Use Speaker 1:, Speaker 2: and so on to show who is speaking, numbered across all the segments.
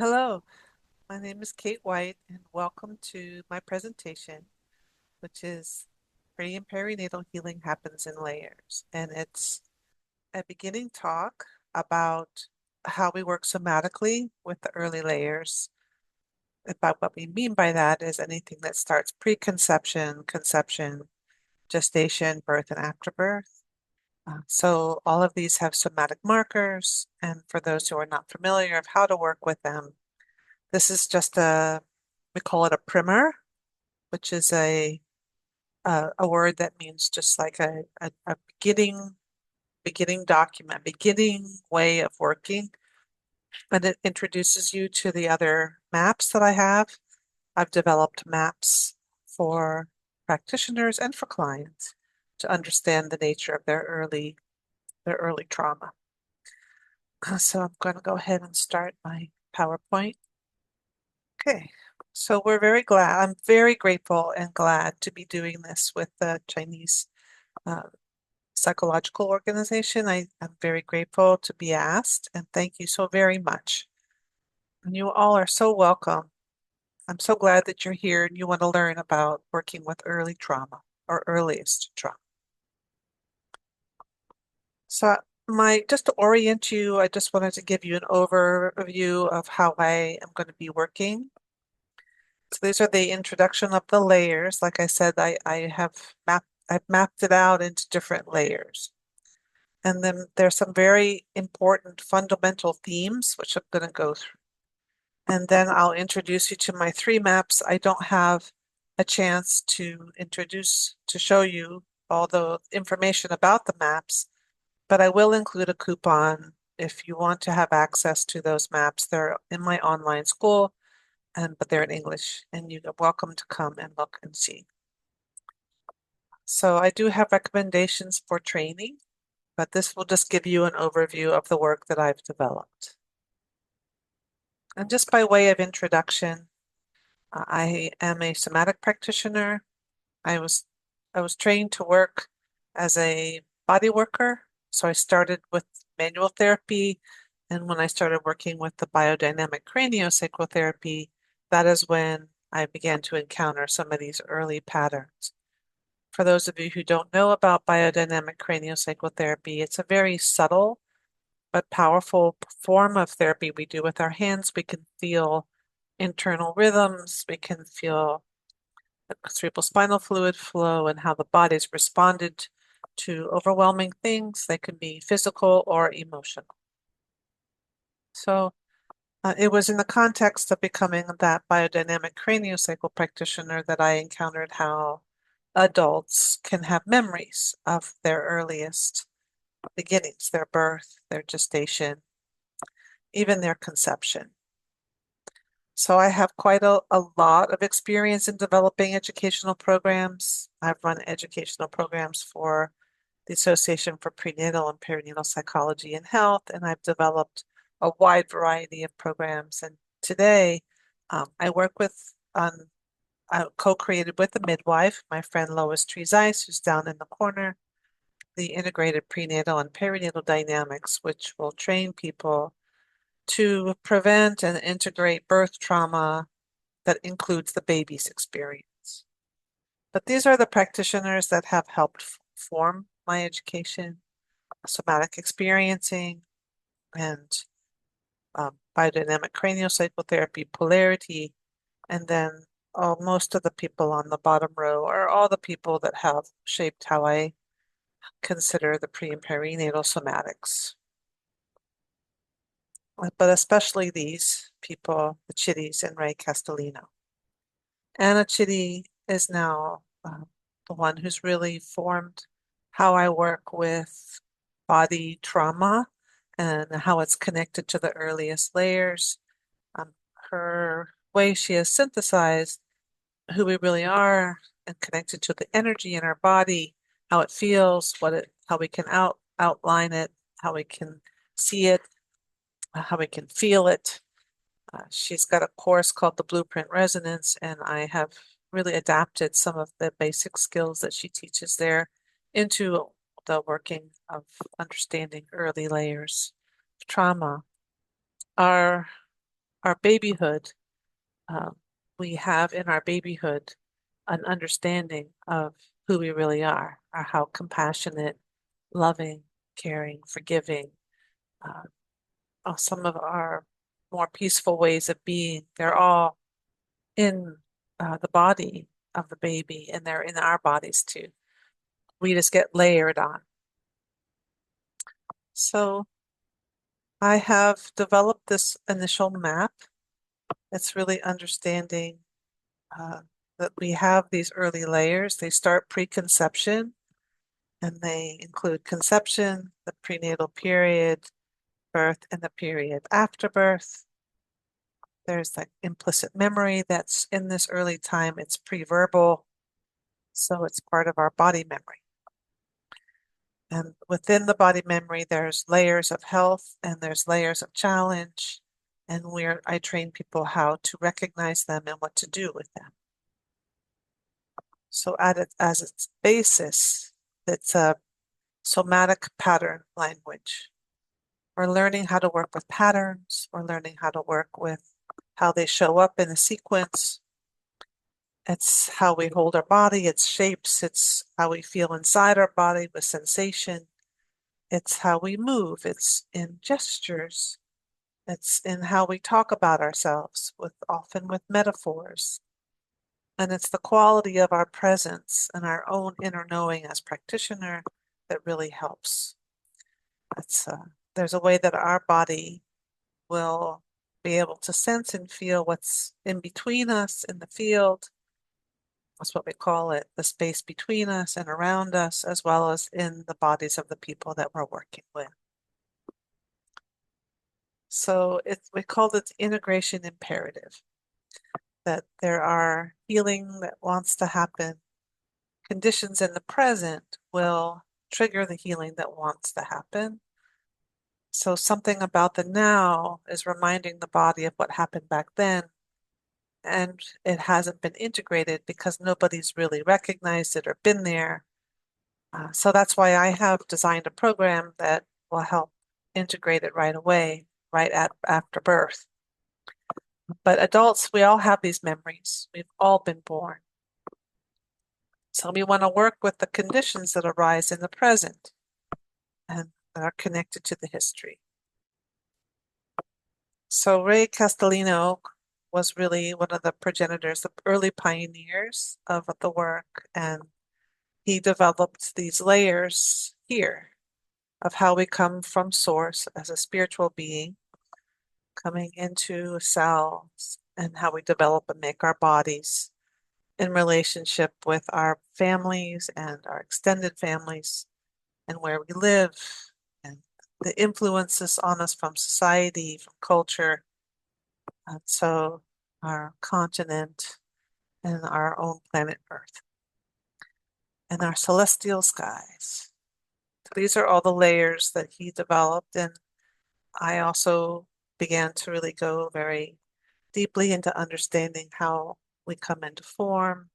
Speaker 1: Hello, my name is Kate White, and welcome to my presentation, which is Pre and Perinatal Healing Happens in Layers. And it's a beginning talk about how we work somatically with the early layers. About what we mean by that is anything that starts preconception, conception, gestation, birth, and afterbirth. So all of these have somatic markers, and for those who are not familiar of how to work with them, this is just we call it a primer, which is a word that means just like a beginning document, beginning way of working. And it introduces you to the other maps that I have. I've developed maps for practitioners and for clients to understand the nature of their early trauma. So I'm going to go ahead and start my PowerPoint. Okay, so I'm very grateful and glad to be doing this with the Chinese uh, Psychological Organization. I'm very grateful to be asked, and thank you so very much. And you all are so welcome. I'm so glad that you're here and you want to learn about working with early trauma or earliest trauma. So just to orient you, I just wanted to give you an overview of how I am going to be working. So these are the introduction of the layers. Like I said, I've mapped it out into different layers. And then there's some very important fundamental themes, which I'm going to go through. And then I'll introduce you to my three maps. I don't have a chance to show you all the information about the maps, but I will include a coupon if you want to have access to those maps. They're in my online school, but they're in English, and you're welcome to come and look and see. So I do have recommendations for training, but this will just give you an overview of the work that I've developed. And just by way of introduction, I am a somatic practitioner. I was I was trained to work as a body worker. So I started with manual therapy, and when I started working with the biodynamic craniosacral therapy, that is when I began to encounter some of these early patterns. For those of you who don't know about biodynamic craniosacral therapy, it's a very subtle but powerful form of therapy we do with our hands. We can feel internal rhythms, we can feel the cerebral spinal fluid flow and how the body's responded to overwhelming things. They can be physical or emotional. So it was in the context of becoming that biodynamic craniosacral practitioner that I encountered how adults can have memories of their earliest beginnings, their birth, their gestation, even their conception. So I have quite a lot of experience in developing educational programs. I've run educational programs for the Association for Prenatal and Perinatal Psychology and Health, and I've developed a wide variety of programs. And today, I work I co-created with a midwife, my friend Lois Trees-Ice, who's down in the corner, the integrated prenatal and perinatal dynamics, which will train people to prevent and integrate birth trauma that includes the baby's experience. But these are the practitioners that have helped form my education, somatic experiencing, and biodynamic craniosacral therapy, polarity, and then most of the people on the bottom row are all the people that have shaped how I consider the pre and perinatal somatics. But especially these people, the Chitties and Ray Castellino. Anna Chitty is now the one who's really formed how I work with body trauma and how it's connected to the earliest layers. Um, Her way she has synthesized who we really are and connected to the energy in our body, how it feels, how we can outline it, how we can see it, how we can feel it. She's got a course called the Blueprint Resonance, and I have really adapted some of the basic skills that she teaches there into the working of understanding early layers of trauma. Our our babyhood, um, we have in our babyhood an understanding of who we really are, or how compassionate, loving, caring, forgiving, uh, some of our more peaceful ways of being, they're all in the body of the baby, and they're in our bodies too. We just get layered on. So I have developed this initial map. It's really understanding uh, that we have these early layers. They start preconception, and they include conception, the prenatal period, birth, and the period after birth. There's like implicit memory that's in this early time. It's preverbal, so it's part of our body memory. And within the body memory, there's layers of health and there's layers of challenge. And I train people how to recognize them and what to do with them. So as its basis, it's a somatic pattern language. We're learning how to work with patterns. We're learning how to work with how they show up in a sequence. It's how we hold our body, its shapes, it's how we feel inside our body with sensation. It's how we move, it's in gestures. It's in how we talk about ourselves, often with metaphors. And it's the quality of our presence and our own inner knowing as practitioner that really helps. There's a way that our body will be able to sense and feel what's in between us in the field. That's what we call it, the space between us and around us, as well as in the bodies of the people that we're working with. So we call it the integration imperative, that there are healing that wants to happen. Conditions in the present will trigger the healing that wants to happen. So something about the now is reminding the body of what happened back then, and it hasn't been integrated because nobody's really recognized it or been there. So that's why I have designed a program that will help integrate it right away, after birth. But adults, we all have these memories. We've all been born. So we want to work with the conditions that arise in the present and that are connected to the history. So Ray Castellino was really one of the progenitors, the early pioneers of the work, and he developed these layers here of how we come from source as a spiritual being, coming into cells, and how we develop and make our bodies in relationship with our families and our extended families and where we live and the influences on us from society, from culture, and so our continent and our own planet Earth and our celestial skies. So these are all the layers that he developed, and I also began to really go very deeply into understanding how we come into form,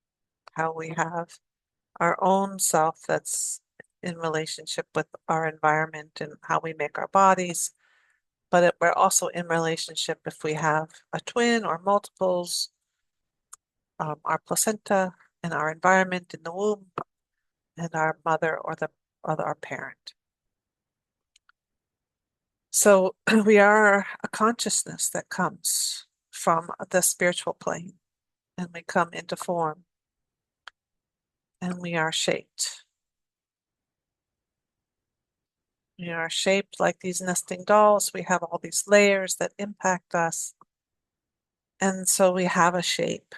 Speaker 1: how we have our own self that's in relationship with our environment and how we make our bodies. But we're also in relationship if we have a twin or multiples, our placenta and our environment in the womb, and our mother or our parent. So we are a consciousness that comes from the spiritual plane, and we come into form, and we are shaped. We are shaped like these nesting dolls. We have all these layers that impact us. And so we have a shape.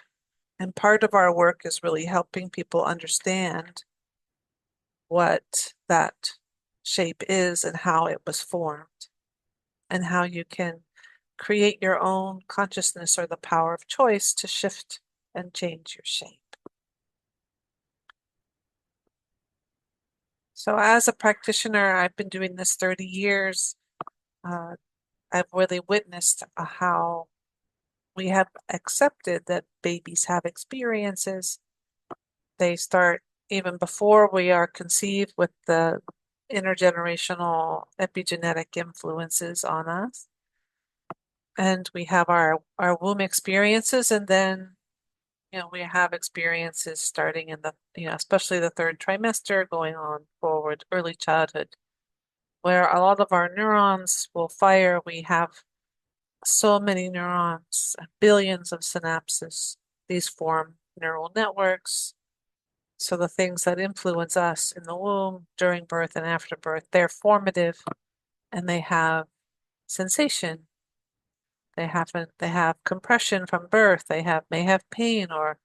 Speaker 1: And part of our work is really helping people understand what that shape is and how it was formed, and how you can create your own consciousness or the power of choice to shift and change your shape. So as a practitioner, I've been doing this 30 years. I've really witnessed how we have accepted that babies have experiences. They start even before we are conceived with the intergenerational epigenetic influences on us. And we have our womb experiences, and then we have experiences starting in the especially the third trimester going on forward, early childhood, where a lot of our neurons will fire. We have so many neurons, billions of synapses. These form neural networks. So the things that influence us in the womb, during birth, and after birth, they're formative and they have sensation. They have compression from birth. May have pain or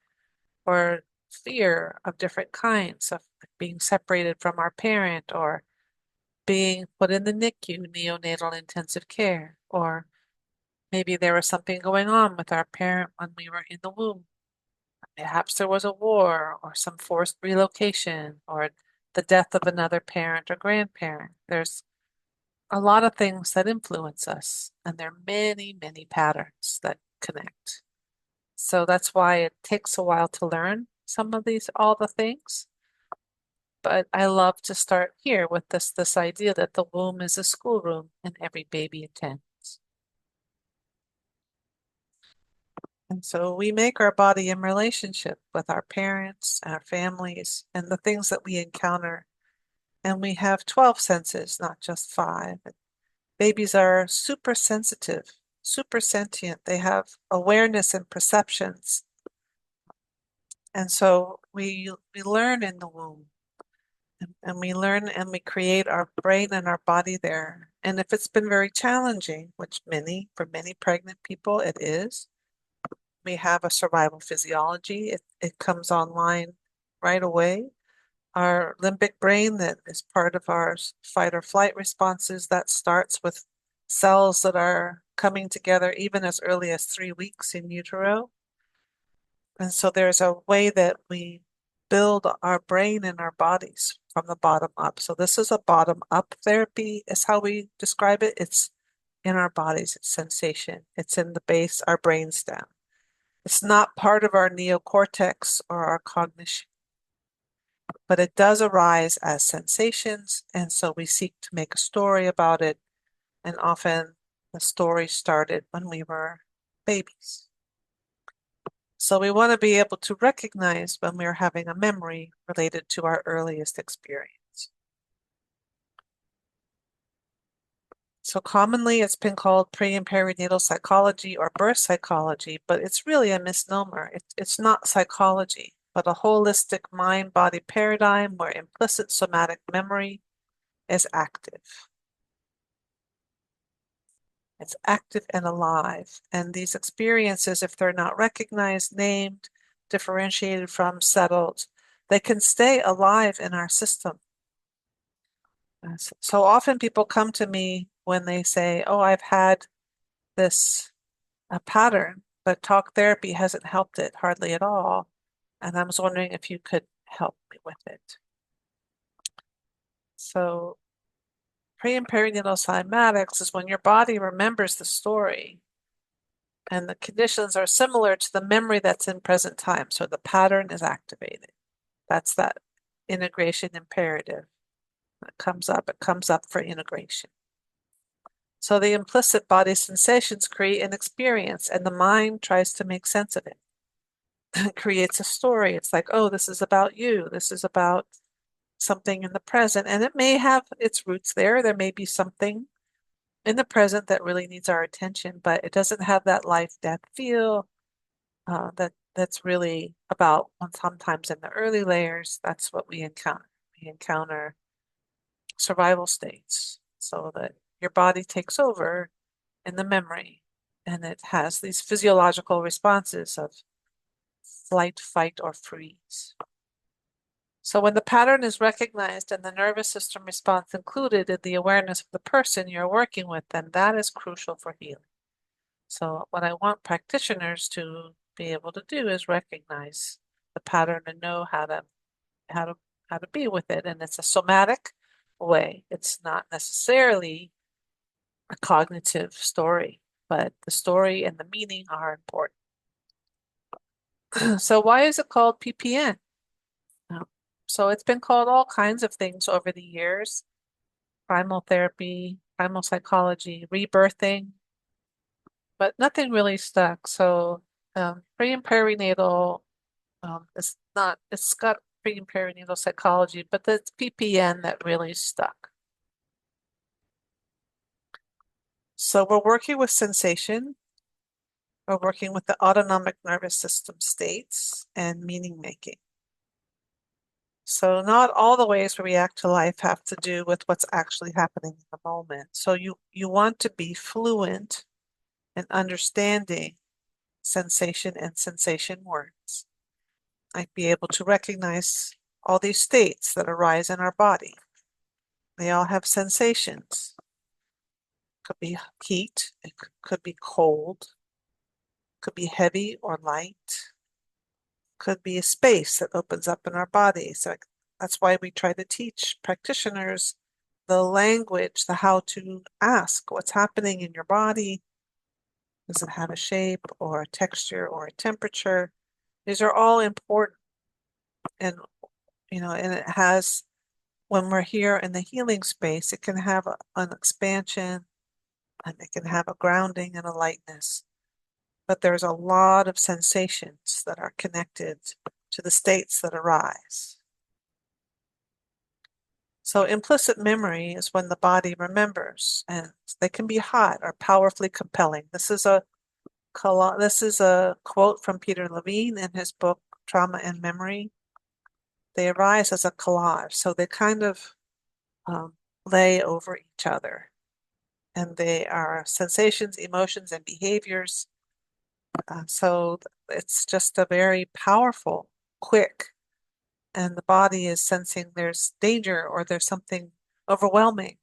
Speaker 1: fear of different kinds of being separated from our parent or being put in the NICU, neonatal intensive care, or maybe there was something going on with our parent when we were in the womb. Perhaps there was a war or some forced relocation or the death of another parent or grandparent. There's a lot of things that influence us, and there are many, many patterns that connect. So that's why it takes a while to learn all the things. But I love to start here with this idea that the womb is a schoolroom and every baby attends. And so we make our body in relationship with our parents, our families, and the things that we encounter. And we have 12 senses, not just five. Babies are super sensitive, super sentient. They have awareness and perceptions. And so we learn in the womb. And we learn and we create our brain and our body there. And if it's been very challenging, which for many pregnant people it is, we have a survival physiology. It comes online right away. Our limbic brain that is part of our fight or flight responses, that starts with cells that are coming together even as early as 3 weeks in utero. And so there's a way that we build our brain and our bodies from the bottom up. So this is a bottom up therapy, is how we describe it. It's in our bodies, it's sensation. It's in the base, our brainstem. It's not part of our neocortex or our cognition, but it does arise as sensations. And so we seek to make a story about it. And often the story started when we were babies. So we want to be able to recognize when we're having a memory related to our earliest experience. So commonly it's been called pre and perinatal psychology or birth psychology, but it's really a misnomer. It's not psychology, but a holistic mind-body paradigm where implicit somatic memory is active. It's active and alive. And these experiences, if they're not recognized, named, differentiated from, settled, they can stay alive in our system. So often people come to me when they say, oh, I've had this pattern, but talk therapy hasn't helped it hardly at all. And I was wondering if you could help me with it. So pre and perinatal cymatics is when your body remembers the story and the conditions are similar to the memory that's in present time. So the pattern is activated. That's that integration imperative. It comes up for integration. So the implicit body sensations create an experience and the mind tries to make sense of it. It creates a story. It's like, oh, this is about you. This is about something in the present. And it may have its roots there. There may be something in the present that really needs our attention, but it doesn't have that life-death feel that's really about sometimes in the early layers. That's what we encounter. We encounter survival states so that your body takes over in the memory and it has these physiological responses of flight, fight, or freeze. So when the pattern is recognized and the nervous system response included in the awareness of the person you're working with, then that is crucial for healing. So what I want practitioners to be able to do is recognize the pattern and know how to be with it. And it's a somatic way. It's not necessarily a cognitive story, but the story and the meaning are important. So why is it called PPN? So it's been called all kinds of things over the years. Primal therapy, primal psychology, rebirthing. but nothing really stuck. So pre and perinatal it's not, it's got pre and perinatal psychology, but it's PPN that really stuck. So we're working with sensation, we're working with the autonomic nervous system states and meaning making. So not all the ways we react to life have to do with what's actually happening in the moment. So you want to be fluent in understanding sensation and sensation words. Like be able to recognize all these states that arise in our body. They all have sensations. Could be heat, it could be cold, could be heavy or light, could be a space that opens up in our body. So that's why we try to teach practitioners the language, the how to ask what's happening in your body. Does it have a shape or a texture or a temperature? These are all important. And, and it has, when we're here in the healing space, it can have an expansion and it can have a grounding and a lightness. But there's a lot of sensations that are connected to the states that arise. So implicit memory is when the body remembers, and they can be hot or powerfully compelling. This is a quote from Peter Levine in his book Trauma and Memory. They arise as a collage, so they kind of lay over each other, and they are sensations, emotions, and behaviors. So it's just a very powerful, quick, and the body is sensing there's danger or there's something overwhelming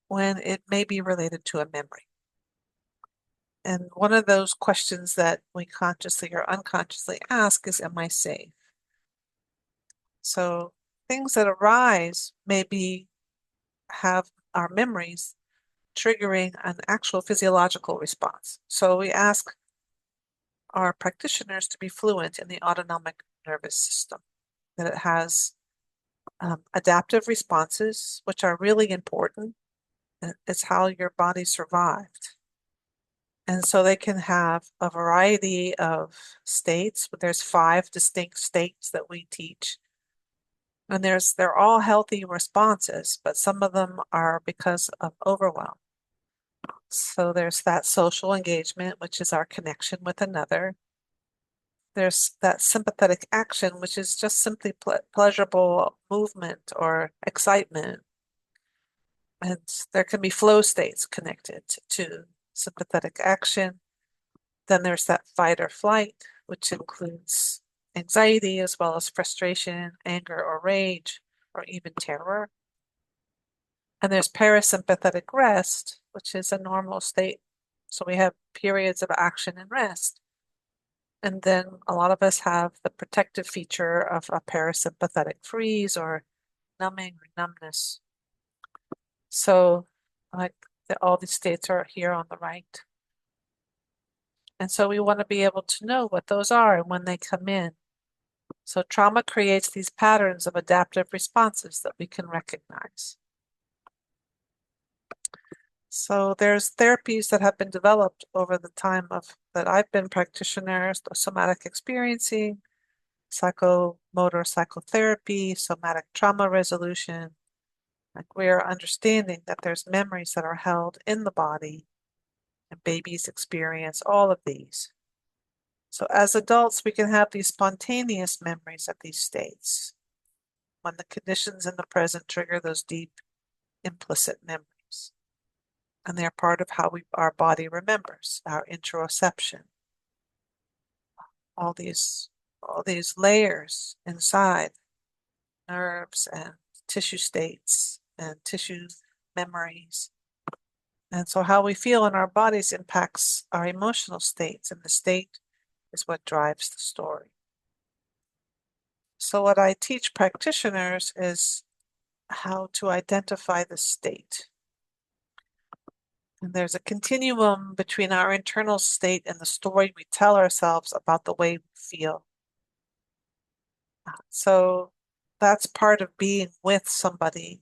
Speaker 1: when it may be related to a memory. And one of those questions that we consciously or unconsciously ask is, am I safe? So things that arise maybe have our memories triggering an actual physiological response. So we ask our practitioners to be fluent in the autonomic nervous system, that it has adaptive responses, which are really important. It's how your body survived. And so they can have a variety of states. There's 5 distinct states that we teach. And they're all healthy responses, but some of them are because of overwhelm. So there's that social engagement, which is our connection with another. There's that sympathetic action, which is just simply pleasurable movement or excitement. And there can be flow states connected to sympathetic action. Then there's that fight or flight, which includes anxiety as well as frustration, anger or rage, or even terror. And there's parasympathetic rest, which is a normal state. So we have periods of action and rest. And then a lot of us have the protective feature of a parasympathetic freeze or numbing or numbness. So like all these states are here on the right. And so we want to be able to know what those are and when they come in. So trauma creates these patterns of adaptive responses that we can recognize. So there's therapies that have been developed over the time that I've been practitioners, the somatic experiencing, psychomotor psychotherapy, somatic trauma resolution. Like we're understanding that there's memories that are held in the body and babies experience all of these. So as adults, we can have these spontaneous memories of these states when the conditions in the present trigger those deep implicit memories. And they're part of how our body remembers, our interoception. All these layers inside, nerves and tissue states and tissue memories. And so how we feel in our bodies impacts our emotional states, and the state is what drives the story. So what I teach practitioners is how to identify the state. And there's a continuum between our internal state and the story we tell ourselves about the way we feel. So that's part of being with somebody,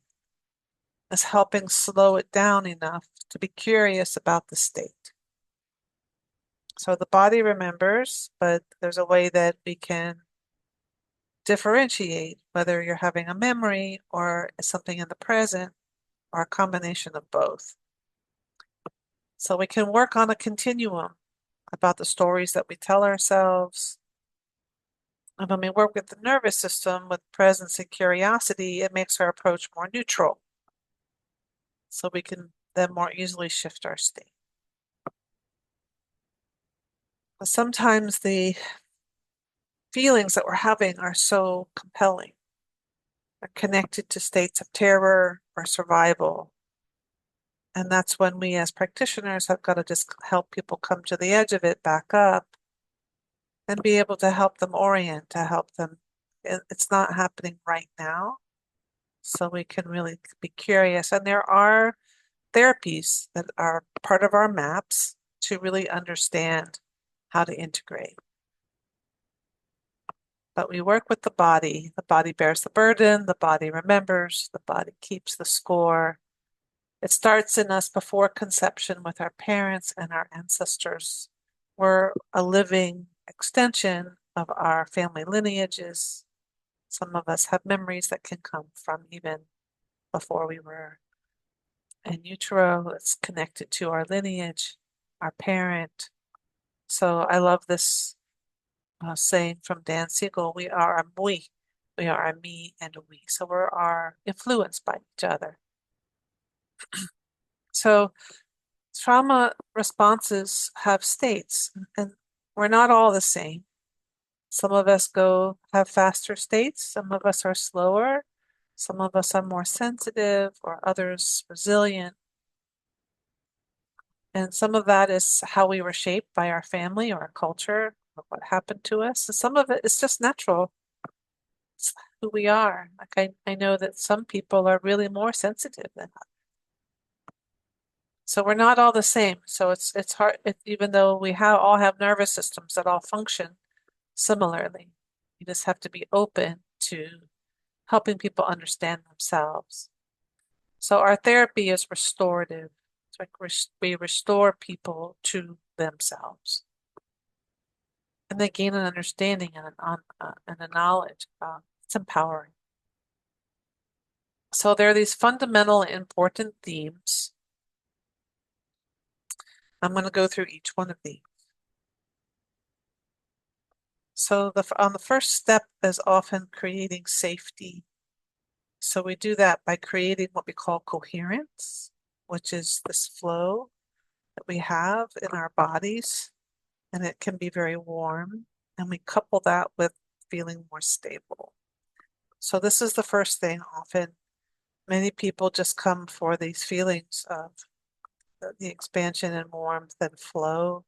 Speaker 1: is helping slow it down enough to be curious about the state. So the body remembers, but there's a way that we can differentiate whether you're having a memory or something in the present or a combination of both. So we can work on a continuum about the stories that we tell ourselves. And when we work with the nervous system with presence and curiosity, it makes our approach more neutral. So we can then more easily shift our state. But sometimes the feelings that we're having are so compelling. They're connected to states of terror or survival. And that's when we as practitioners have got to just help people come to the edge of it, back up, and be able to help them orient, to help them. It's not happening right now. So we can really be curious. And there are therapies that are part of our maps to really understand how to integrate. But we work with the body. The body bears the burden, the body remembers, the body keeps the score. It starts in us before conception with our parents and our ancestors. We're a living extension of our family lineages. Some of us have memories that can come from even before we were in utero. It's connected to our lineage, our parent. So I love this saying from Dan Siegel, we are a we. We are a me and a we. So we are influenced by each other. So trauma responses have states, and we're not all the same. Some of us have faster states, some of us are slower, some of us are more sensitive, or others resilient. And some of that is how we were shaped by our family or our culture, or what happened to us. And some of it is just natural. It's who we are. Like I know that some people are really more sensitive than others. So we're not all the same. So it's hard, even though we all have nervous systems that all function similarly. You just have to be open to helping people understand themselves. So our therapy is restorative. It's like we restore people to themselves, and they gain an understanding and a knowledge. It's empowering. So there are these fundamental important themes. I'm going to go through each one of these. So on the first step is often creating safety. So we do that by creating what we call coherence, which is this flow that we have in our bodies, and it can be very warm. And we couple that with feeling more stable. So this is the first thing. Often, many people just come for these feelings of the expansion and warmth and flow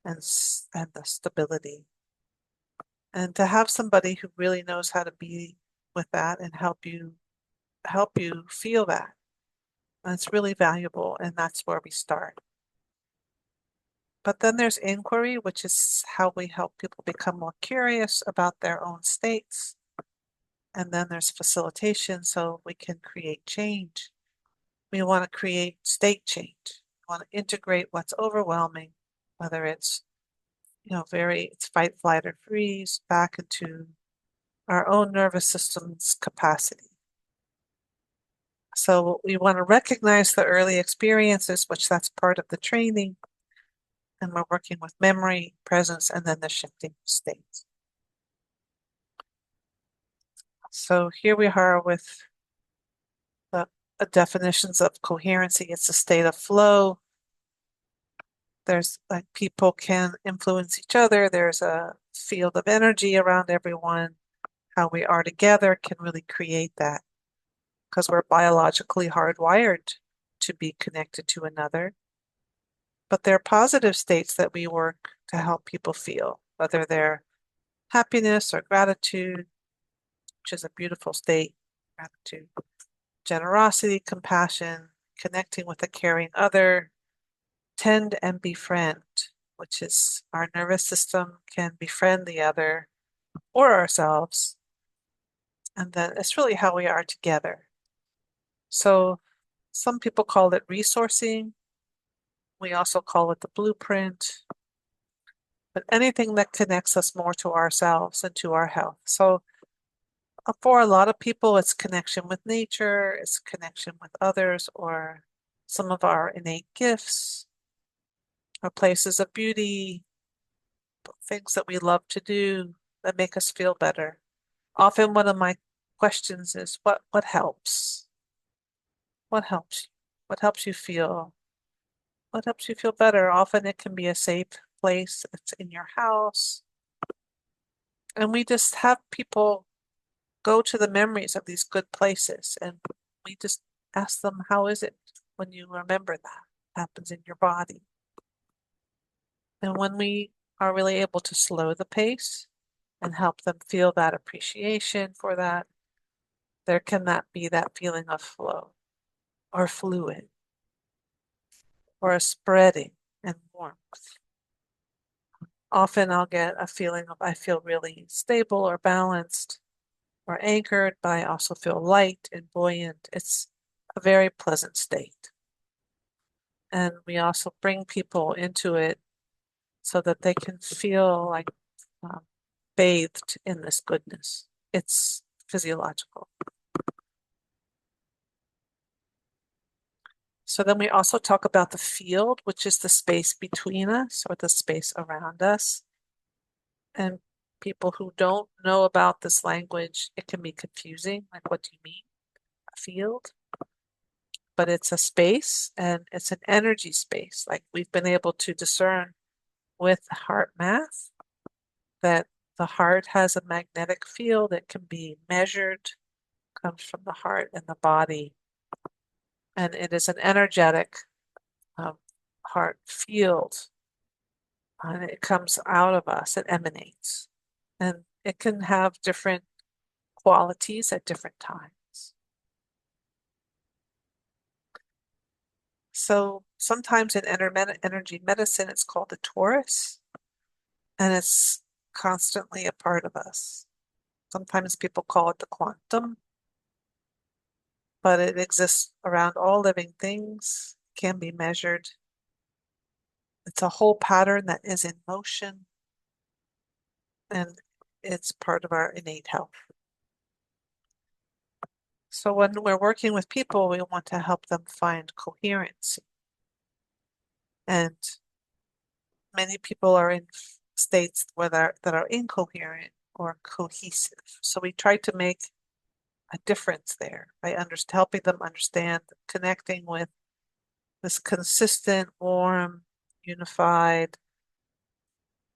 Speaker 1: and the stability. And to have somebody who really knows how to be with that and help you feel that. And it's really valuable, and that's where we start. But then there's inquiry, which is how we help people become more curious about their own states. And then there's facilitation, so we can create change. We want to create state change. We want to integrate what's overwhelming, whether it's, it's fight, flight, or freeze, back into our own nervous system's capacity. So we want to recognize the early experiences, which that's part of the training. And we're working with memory, presence, and then the shifting states. So here we are with the definitions of coherency. It's a state of flow. There's like people can influence each other. There's a field of energy around everyone. How we are together can really create that because we're biologically hardwired to be connected to another. But there are positive states that we work to help people feel, whether they're happiness or gratitude, which is a beautiful state, gratitude, generosity, compassion, connecting with a caring other, tend and befriend, which is our nervous system can befriend the other or ourselves. And then it's really how we are together. So some people call it resourcing. We also call it the blueprint. but anything that connects us more to ourselves and to our health. So for a lot of people, it's connection with nature, it's connection with others, or some of our innate gifts, or places of beauty, things that we love to do that make us feel better. Often one of my questions is what helps? What helps you? What helps you feel? What helps you feel better? Often it can be a safe place. It's in your house. And we just have people go to the memories of these good places and we just ask them, how is it when you remember that happens in your body? And when we are really able to slow the pace and help them feel that appreciation for that, there cannot be that feeling of flow or fluid or a spreading and warmth. Often I'll get a feeling of I feel really stable or balanced or anchored, but I also feel light and buoyant. It's a very pleasant state. And we also bring people into it so that they can feel like um, bathed in this goodness. It's physiological. So then we also talk about the field, which is the space between us or the space around us. And people who don't know about this language, it can be confusing. Like, what do you mean, a field? But it's a space and it's an energy space. Like we've been able to discern with heart math that the heart has a magnetic field that can be measured, comes from the heart and the body. And it is an energetic heart field. And it comes out of us, it emanates. And it can have different qualities at different times. So sometimes in energy medicine, it's called the torus, and it's constantly a part of us. Sometimes people call it the quantum, but it exists around all living things, can be measured. It's a whole pattern that is in motion, and it's part of our innate health. So when we're working with people, we want to help them find coherence. And many people are in states that are incoherent or cohesive. So we try to make a difference there by helping them understand, connecting with this consistent, warm, unified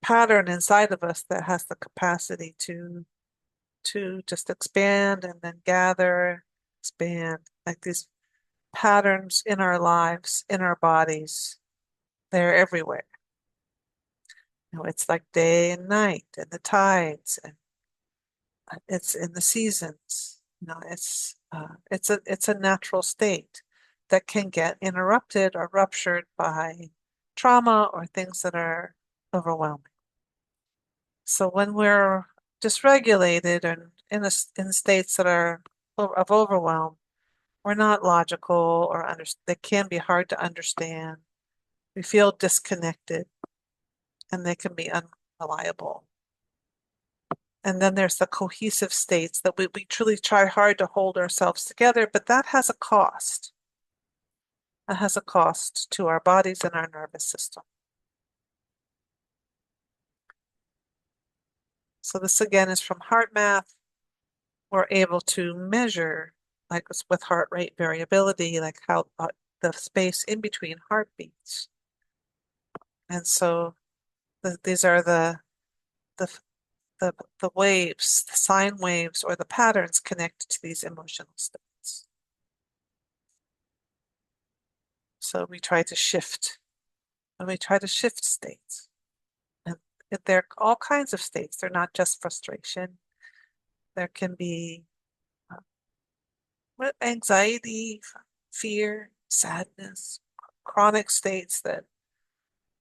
Speaker 1: pattern inside of us that has the capacity to just expand and then gather, expand, like these patterns in our lives, in our bodies. They're everywhere. It's like day and night and the tides and it's in the seasons. It's a natural state that can get interrupted or ruptured by trauma or things that are overwhelming. So when we're dysregulated and in states that are of overwhelm, we're not logical or they can be hard to understand. We feel disconnected and they can be unreliable. And then there's the cohesive states that we truly try hard to hold ourselves together, but that has a cost. It has a cost to our bodies and our nervous system. So this again is from heart math. We're able to measure, like with heart rate variability, like how the space in between heartbeats. And so these are the the waves, the sine waves, or the patterns connected to these emotional states. So we try to shift, and we try to shift states. And there are all kinds of states. They're not just frustration. There can be anxiety, fear, sadness, chronic states that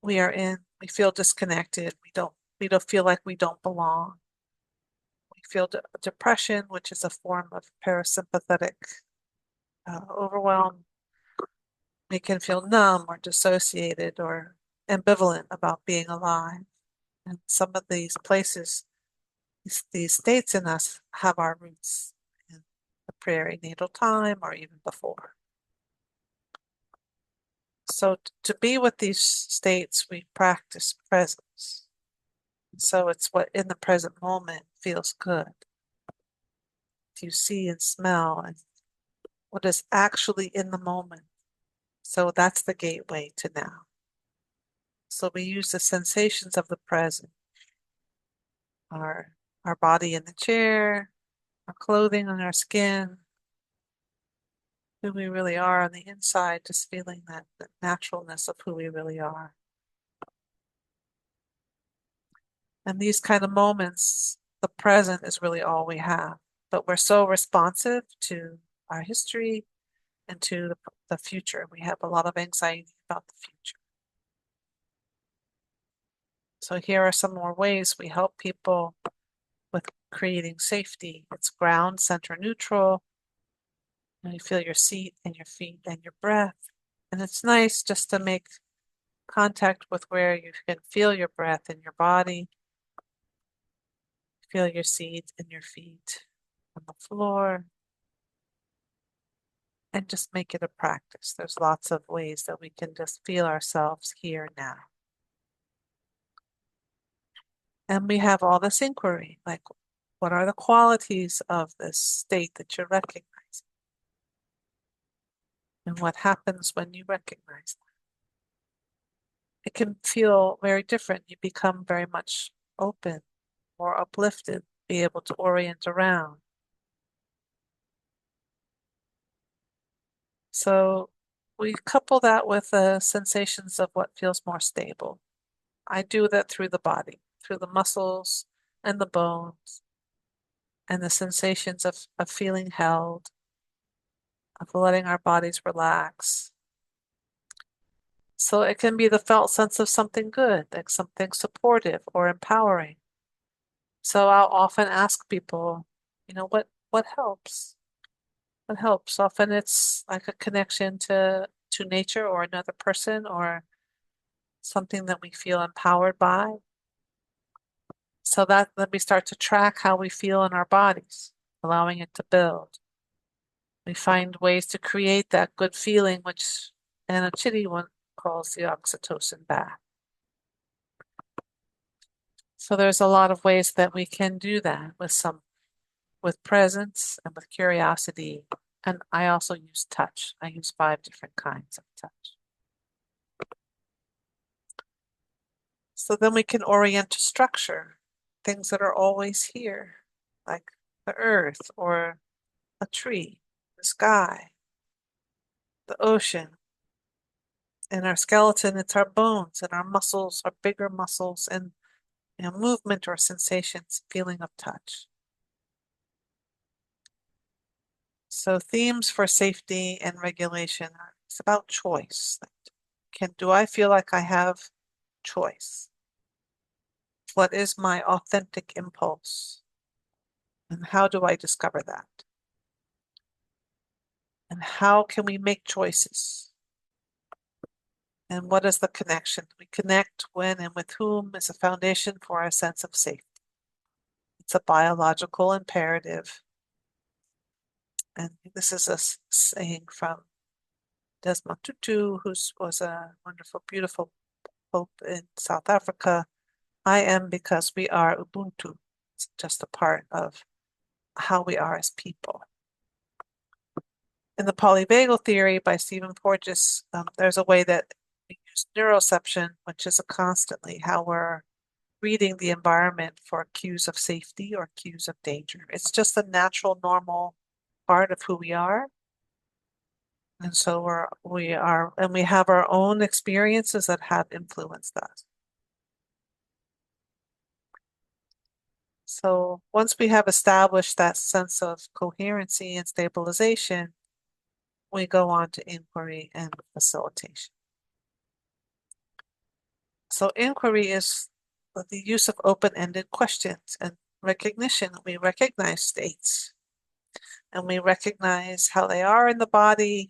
Speaker 1: we are in. We feel disconnected. We don't feel like we don't belong. We feel depression, which is a form of parasympathetic overwhelm. We can feel numb or dissociated or ambivalent about being alive. And some of these places, these states in us have our roots in the perinatal time or even before. So to be with these states, we practice presence. So it's what in the present moment feels good. You see and smell and what is actually in the moment. So that's the gateway to now. So we use the sensations of the present, our our body in the chair, our clothing on our skin, who we really are on the inside, just feeling that the naturalness of who we really are. And these kind of moments, the present is really all we have. But we're so responsive to our history and to the future. We have a lot of anxiety about the future. So here are some more ways we help people with creating safety. It's ground, center, neutral. And you feel your seat and your feet and your breath. And it's nice just to make contact with where you can feel your breath in your body. Feel your seat and your feet on the floor. And just make it a practice. There's lots of ways that we can just feel ourselves here now. And we have all this inquiry, like what are the qualities of this state that you're recognizing? And what happens when you recognize that? It can feel very different. You become very much open, more uplifted, be able to orient around. So we couple that with the sensations of what feels more stable. I do that through the body, through the muscles and the bones, and the sensations of feeling held, of letting our bodies relax. So it can be the felt sense of something good, like something supportive or empowering. So I'll often ask people, what helps? What helps? Often it's like a connection to nature or another person or something that we feel empowered by. So that then we start to track how we feel in our bodies, allowing it to build. We find ways to create that good feeling, which Anna Chitty one calls the oxytocin bath. So there's a lot of ways that we can do that with presence and with curiosity. And I also use touch. I use 5 different kinds of touch. So then we can orient to structure, things that are always here, like the earth or a tree, the sky, the ocean. In our skeleton, it's our bones and our muscles, our bigger muscles, and movement or sensations, feeling of touch. So themes for safety and regulation are it's about choice. Do I feel like I have choice? What is my authentic impulse? And how do I discover that? And how can we make choices? And what is the connection? We connect when and with whom is a foundation for our sense of safety. It's a biological imperative. And this is a saying from Desmond Tutu, who was a wonderful, beautiful pope in South Africa. I am because we are Ubuntu. It's just a part of how we are as people. In the polyvagal theory by Stephen Porges, there's a way that we use neuroception, which is constantly how we're reading the environment for cues of safety or cues of danger. It's just a natural, normal part of who we are. And so we have our own experiences that have influenced us. So once we have established that sense of coherency and stabilization, we go on to inquiry and facilitation. So inquiry is the use of open-ended questions and recognition. We recognize states and we recognize how they are in the body,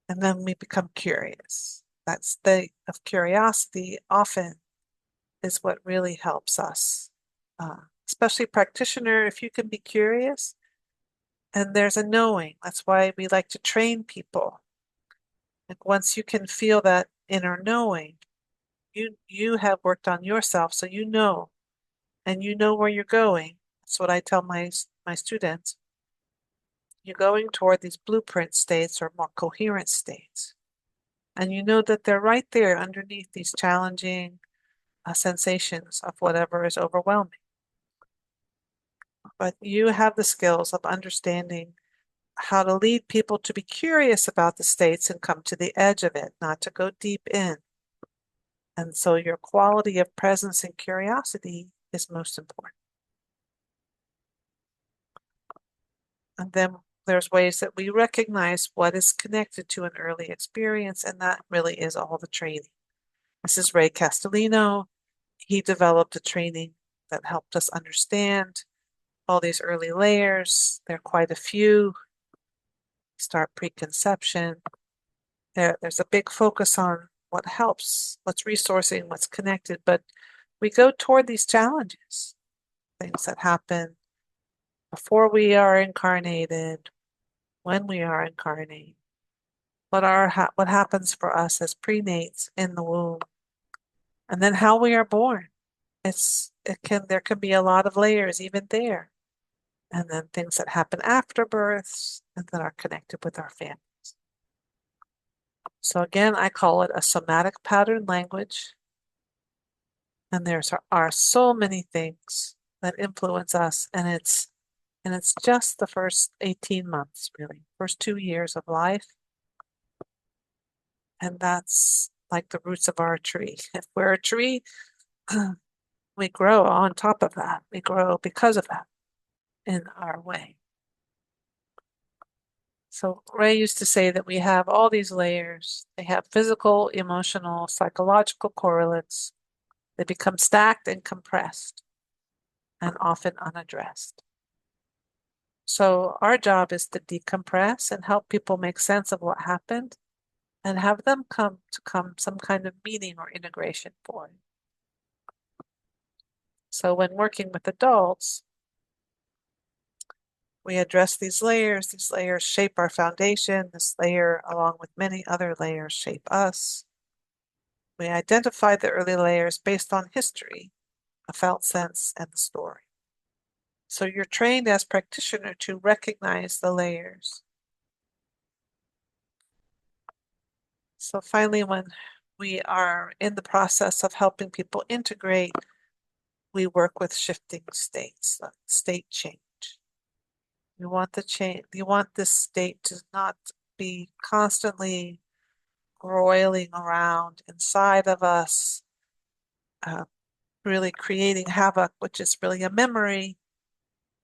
Speaker 1: and then we become curious. That state of curiosity often is what really helps us, especially practitioner, if you can be curious. And there's a knowing. That's why we like to train people. Like once you can feel that inner knowing, you have worked on yourself, so you know, and you know where you're going. That's what I tell my students. You're going toward these blueprint states or more coherent states. And you know that they're right there underneath these challenging sensations of whatever is overwhelming. But you have the skills of understanding how to lead people to be curious about the states and come to the edge of it, not to go deep in. And so your quality of presence and curiosity is most important. And then there's ways that we recognize what is connected to an early experience, and that really is all the training. This is Ray Castellino. He developed a training that helped us understand all these early layers. There are quite a few. Start preconception. There's a big focus on what helps, what's resourcing, what's connected, but we go toward these challenges, things that happen before we are incarnated, when we are incarnated, what happens for us as prenates in the womb, and then how we are born. There can be a lot of layers even there, and then things that happen after births and that are connected with our family. So again, I call it a somatic pattern language. And there are so many things that influence us, and it's just the first 18 months, really, first 2 years of life. And that's like the roots of our tree. If we're a tree, we grow on top of that. We grow because of that in our way. So Ray used to say that we have all these layers. They have physical, emotional, psychological correlates. They become stacked and compressed and often unaddressed. So our job is to decompress and help people make sense of what happened and have them come some kind of meaning or integration for it. So when working with adults, we address these layers. These layers shape our foundation. This layer, along with many other layers, shape us. We identify the early layers based on history, a felt sense, and the story. So you're trained as practitioner to recognize the layers. So finally, when we are in the process of helping people integrate, we work with shifting states, state change. You want this state to not be constantly roiling around inside of us, really creating havoc, which is really a memory.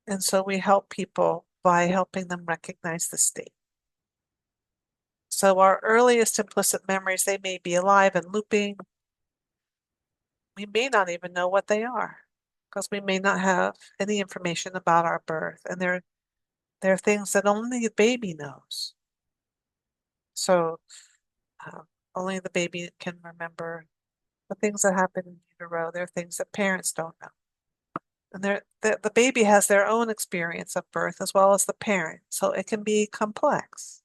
Speaker 1: And so we help people by helping them recognize the state. So our earliest implicit memories, they may be alive and looping. We may not even know what they are because we may not have any information about our birth. And there are things that only the baby knows. So only the baby can remember the things that happen in utero. There are things that parents don't know. And the baby has their own experience of birth as well as the parent. So it can be complex.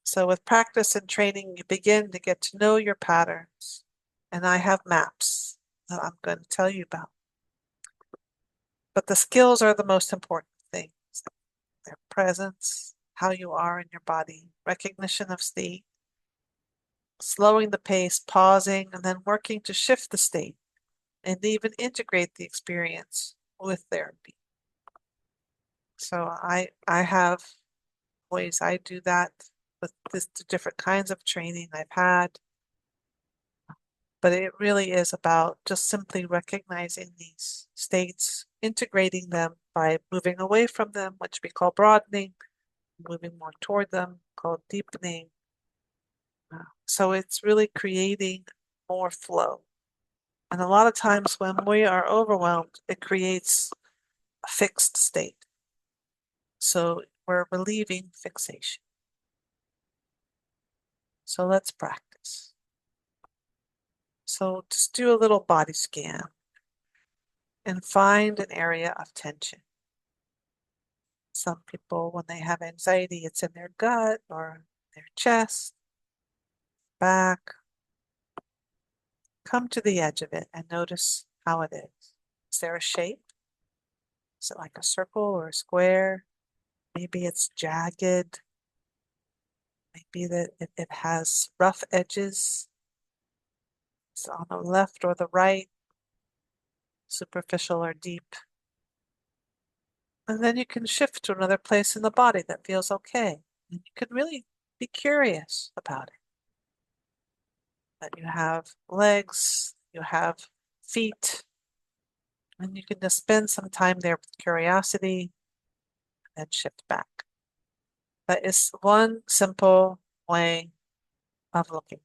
Speaker 1: So with practice and training, you begin to get to know your patterns. And I have maps that I'm going to tell you about. But the skills are the most important things. Their presence, how you are in your body, recognition of state, slowing the pace, pausing, and then working to shift the state and even integrate the experience with therapy. So I have ways I do that with the different kinds of training I've had. But it really is about just simply recognizing these states, integrating them by moving away from them, which we call broadening, moving more toward them, called deepening. So it's really creating more flow. And a lot of times when we are overwhelmed, it creates a fixed state. So we're relieving fixation. So let's practice. So So just do a little body scan and find an area of tension. Some people, when they have anxiety, it's in their gut or their chest, back. Come to the edge of it and notice how it is. Is there a shape? Is it like a circle or a square? Maybe it's jagged. Maybe that it has rough edges. It's on the left or the right, superficial or deep. And then you can shift to another place in the body that feels okay. And you can really be curious about it. That you have legs, you have feet, and you can just spend some time there with curiosity and shift back. That is one simple way of looking.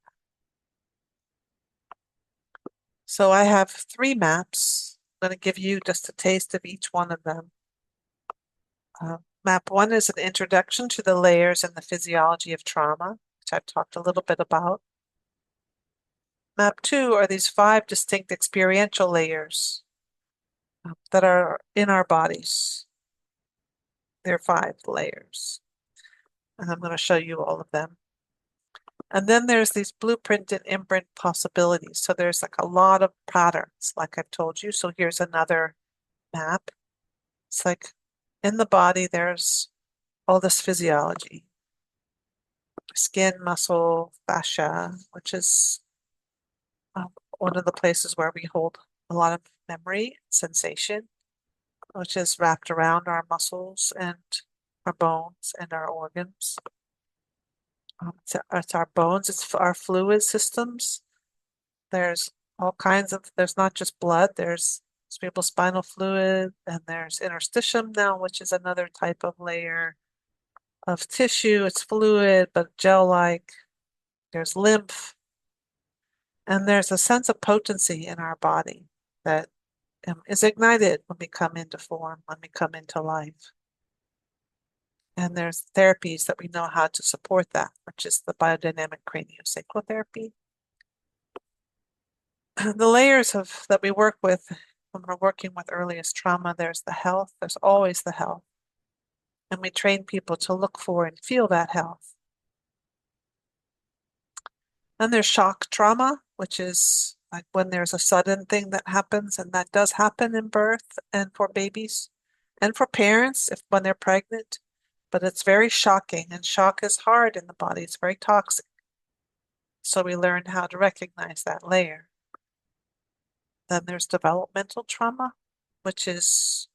Speaker 1: So I have 3 maps. I'm going to give you just a taste of each one of them. Map 1 is an introduction to the layers and the physiology of trauma, which I've talked a little bit about. Map 2 are these 5 distinct experiential layers that are in our bodies. There are 5 layers, and I'm going to show you all of them. And then there's these blueprint and imprint possibilities. So there's like a lot of patterns, like I've told you. So here's another map. It's like in the body, there's all this physiology. Skin, muscle, fascia, which is one of the places where we hold a lot of memory, sensation, which is wrapped around our muscles and our bones and our organs. It's our bones, it's our fluid systems. There's all kinds of, there's not just blood, there's cerebral spinal fluid, and there's interstitium now, which is another type of layer of tissue. It's fluid, but gel-like. There's lymph. And there's a sense of potency in our body that is ignited when we come into form, when we come into life. And there's therapies that we know how to support that, which is the biodynamic craniosacral therapy. The layers that we work with when we're working with earliest trauma, there's the health, there's always the health. And we train people to look for and feel that health. Then there's shock trauma, which is like when there's a sudden thing that happens, and that does happen in birth and for babies and for parents when they're pregnant. But it's very shocking, and shock is hard in the body. It's very toxic. So we learn how to recognize that layer. Then there's developmental trauma, which is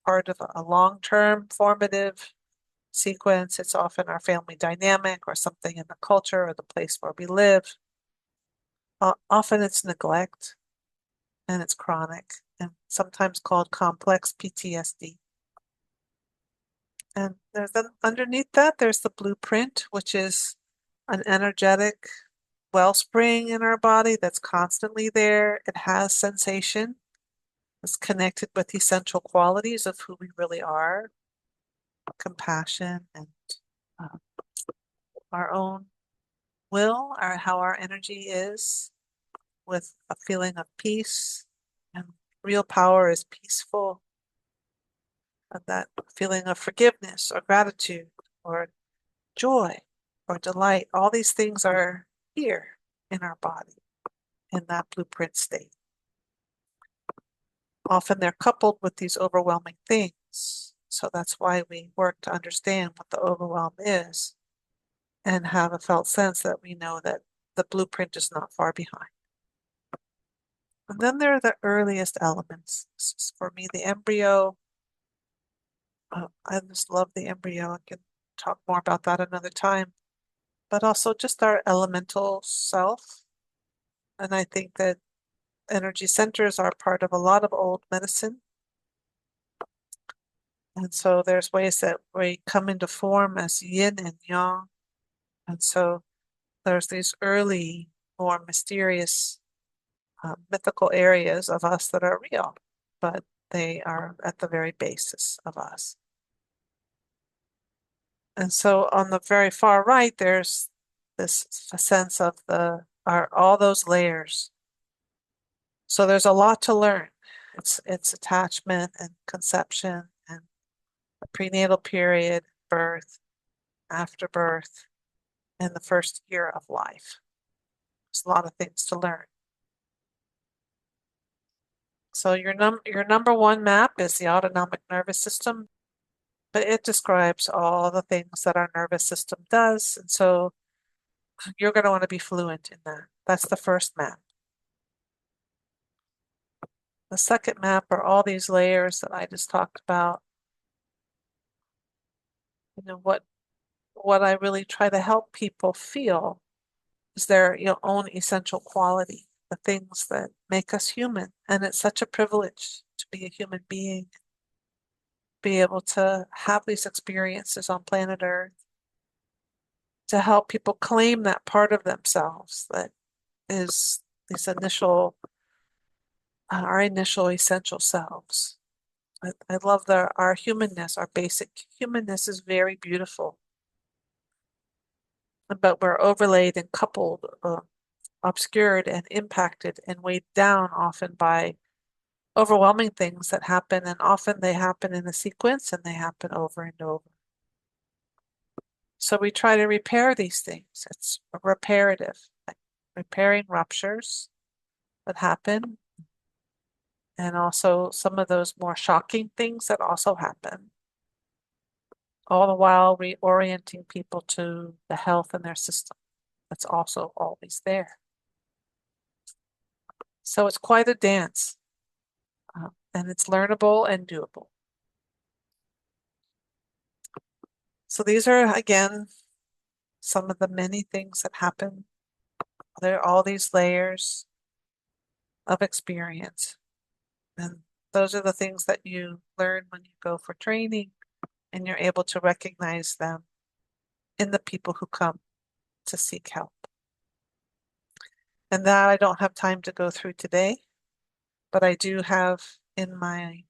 Speaker 1: part of a long-term formative sequence. It's often our family dynamic or something in the culture or the place where we live. Often it's neglect, and it's chronic, and sometimes called complex PTSD. And underneath that, there's the blueprint, which is an energetic wellspring in our body that's constantly there. It has sensation. It's connected with essential qualities of who we really are, compassion and uh, our own will, how our energy is, with a feeling of peace. And real power is peaceful. And that feeling of forgiveness or gratitude or joy or delight, all these things are here in our body in that blueprint state. Often they're coupled with these overwhelming things. So that's why we work to understand what the overwhelm is and have a felt sense that we know that the blueprint is not far behind. And then there are the earliest elements. This is, for me, the embryo. I just love the embryo. I can talk more about that another time. But also just our elemental self. And I think that energy centers are part of a lot of old medicine. And so there's ways that we come into form as yin and yang. And so there's these early, more mysterious, mythical areas of us that are real, but they are at the very basis of us. And so on the very far right, there's this sense of all those layers So there's a lot to learn. It's attachment and conception and the prenatal period, birth, after birth, and the first year of life. There's a lot of things to learn. So your number one map is the autonomic nervous system, but it describes all the things that our nervous system does. And so you're going to want to be fluent in that. That's the first map. The second map are all these layers that I just talked about. What I really try to help people feel is their own essential quality, the things that make us human. And it's such a privilege to be a human being, be able to have these experiences on planet Earth, to help people claim that part of themselves that is these our initial essential selves. I love our humanness, our basic humanness is very beautiful, but we're overlaid and coupled, obscured and impacted and weighed down often by overwhelming things that happen, and often they happen in a sequence and they happen over and over. So we try to repair these things. It's reparative, like repairing ruptures that happen, and also some of those more shocking things that also happen, all the while reorienting people to the health in their system that's also always there. So it's quite a dance, and it's learnable and doable. So these are, again, some of the many things that happen. There are all these layers of experience. And those are the things that you learn when you go for training, and you're able to recognize them in the people who come to seek help. And that I don't have time to go through today, but I do have in my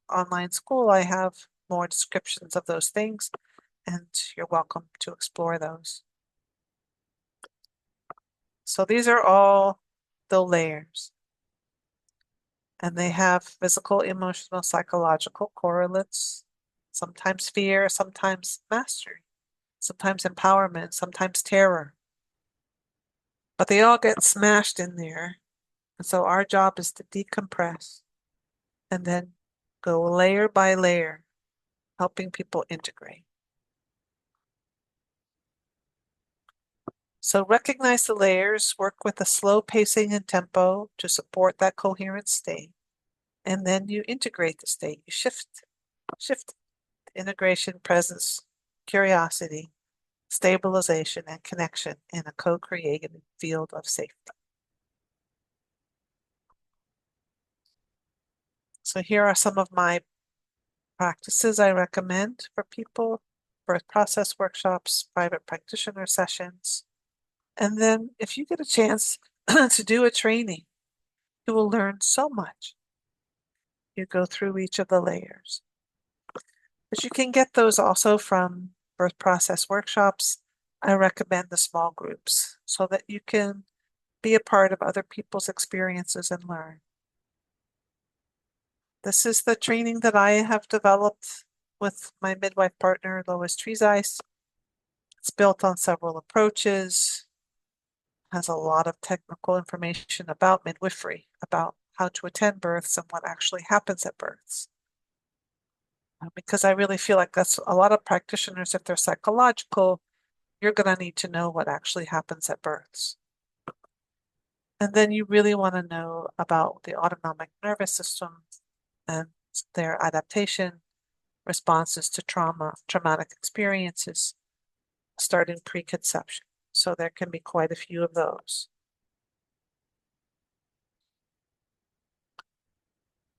Speaker 1: online school, I have more descriptions of those things, and you're welcome to explore those. So these are all the layers, and they have physical, emotional, psychological correlates, sometimes fear, sometimes mastery, sometimes empowerment, sometimes terror. But they all get smashed in there. And so our job is to decompress and then go layer by layer, helping people integrate. So recognize the layers, work with a slow pacing and tempo to support that coherent state. And then you integrate the state. You shift integration, presence, curiosity, stabilization, and connection in a co-creative field of safety. So here are some of my practices I recommend for people: birth process workshops, private practitioner sessions. And then if you get a chance to do a training, you will learn so much. You go through each of the layers. But you can get those also from birth process workshops. I recommend the small groups so that you can be a part of other people's experiences and learn. This is the training that I have developed with my midwife partner, Lois Treesice. It's built on several approaches, has a lot of technical information about midwifery, about how to attend births and what actually happens at births. Because I really feel like that's a lot of practitioners, if they're psychological, you're going to need to know what actually happens at births. And then you really want to know about the autonomic nervous system and their adaptation responses to traumatic experiences, starting preconception. So there can be quite a few of those.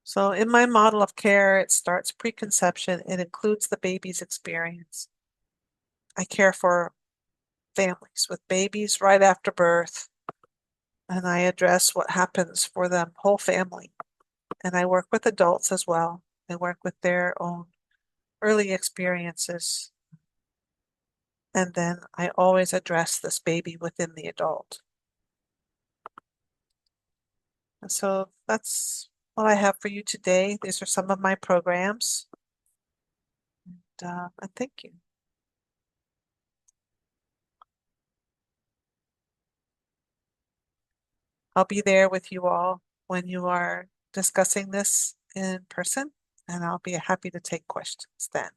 Speaker 1: So in my model of care, it starts preconception. It includes the baby's experience. I care for families with babies right after birth, and I address what happens for the whole family. And I work with adults as well. I work with their own early experiences. And then I always address this baby within the adult. So that's what I have for you today. These are some of my programs. And thank you. I'll be there with you all when you are discussing this in person, and I'll be happy to take questions then.